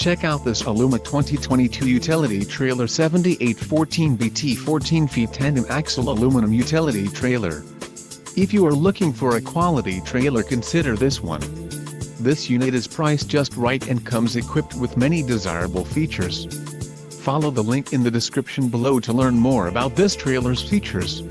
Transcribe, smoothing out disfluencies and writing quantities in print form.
Check out this Aluma 2022 utility trailer 7814 BT 14 feet tandem axle aluminum utility trailer. If you are looking for a quality trailer, consider this one. This unit is priced just right and comes equipped with many desirable features. Follow the link in the description below to learn more about this trailer's features.